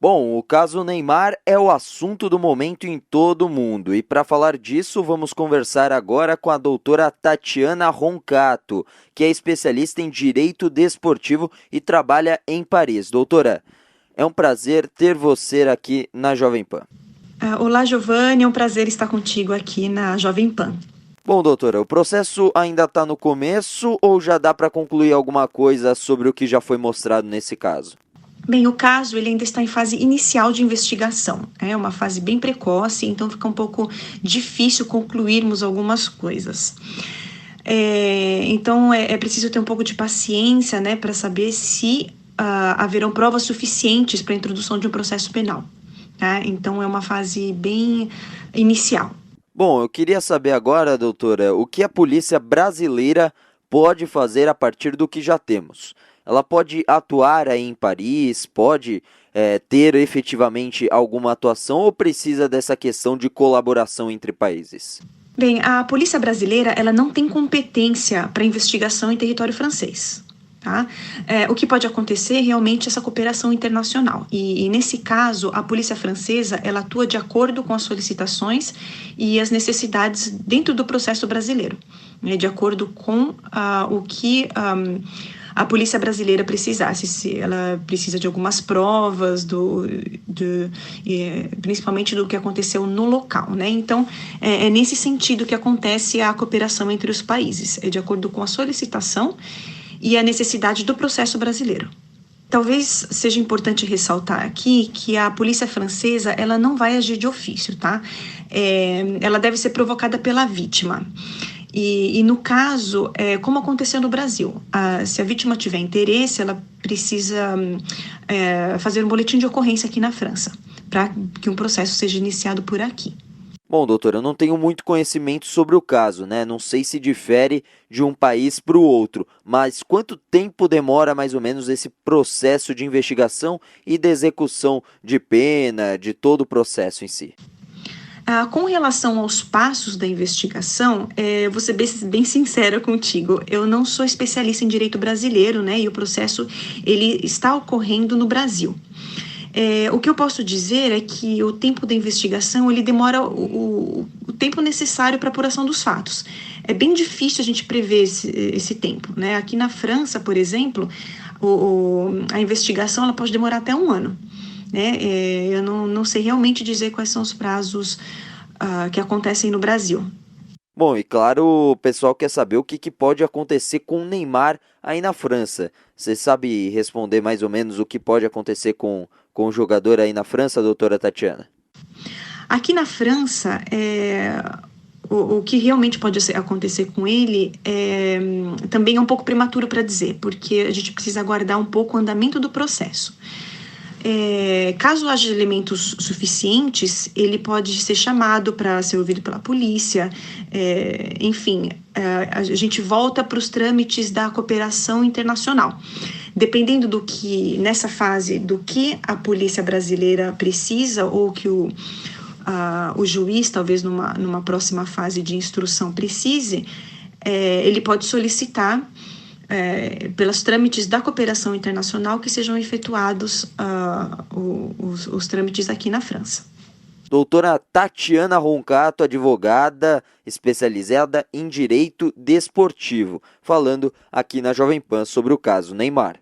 Bom, o caso Neymar é o assunto do momento em todo o mundo e para falar disso vamos conversar agora com a doutora Tatiana Roncato, que é especialista em Direito Desportivo e trabalha em Paris. Doutora, é um prazer ter você aqui na Jovem Pan. Olá, Giovanni, é um prazer estar contigo aqui na Jovem Pan. Bom, doutora, o processo ainda está no começo ou já dá para concluir alguma coisa sobre o que já foi mostrado nesse caso? Bem, o caso ele ainda está em fase inicial de investigação, é uma fase bem precoce, então fica um pouco difícil concluirmos algumas coisas. Então é preciso ter um pouco de paciência, né, para saber se haverão provas suficientes para a introdução de um processo penal. Tá? Então é uma fase bem inicial. Bom, eu queria saber agora, doutora, o que a polícia brasileira pode fazer a partir do que já temos. Ela pode atuar aí em Paris, pode ter efetivamente alguma atuação ou precisa dessa questão de colaboração entre países? Bem, a polícia brasileira ela não tem competência para investigação em território francês. Tá? O que pode acontecer realmente é essa cooperação internacional. E nesse caso, a polícia francesa ela atua de acordo com as solicitações e as necessidades dentro do processo brasileiro, né, de acordo com o que a polícia brasileira precisasse. Se ela precisa de algumas provas, principalmente do que aconteceu no local. Né? Então, é nesse sentido que acontece a cooperação entre os países, é de acordo com a solicitação e a necessidade do processo brasileiro. Talvez seja importante ressaltar aqui que a polícia francesa ela não vai agir de ofício, tá? Ela deve ser provocada pela vítima. E no caso, como aconteceu no Brasil, se a vítima tiver interesse, ela precisa fazer um boletim de ocorrência aqui na França, para que um processo seja iniciado por aqui. Bom, doutor, eu não tenho muito conhecimento sobre o caso, né? Não sei se difere de um país para o outro, mas quanto tempo demora mais ou menos esse processo de investigação e de execução de pena, de todo o processo em si? Com relação aos passos da investigação, vou ser bem sincera contigo, eu não sou especialista em direito brasileiro, né? E o processo ele está ocorrendo no Brasil. O que eu posso dizer é que o tempo da investigação ele demora o tempo necessário para a apuração dos fatos. É bem difícil a gente prever esse tempo. Né? Aqui na França, por exemplo, a investigação ela pode demorar até 1 ano. Né? Eu não sei realmente dizer quais são os prazos que acontecem no Brasil. Bom, e claro, o pessoal quer saber o que pode acontecer com o Neymar aí na França. Você sabe responder mais ou menos o que pode acontecer com o jogador aí na França, doutora Tatiana? Aqui na França, o que realmente pode acontecer com ele também é um pouco prematuro para dizer, porque a gente precisa aguardar um pouco o andamento do processo. Caso haja elementos suficientes, ele pode ser chamado para ser ouvido pela polícia, enfim, a gente volta para os trâmites da cooperação internacional. Dependendo do que, nessa fase, do que a polícia brasileira precisa ou que o juiz, talvez numa próxima fase de instrução precise, ele pode solicitar pelos trâmites da cooperação internacional que sejam efetuados os trâmites aqui na França. Doutora Tatiana Roncato, advogada especializada em direito desportivo, falando aqui na Jovem Pan sobre o caso Neymar.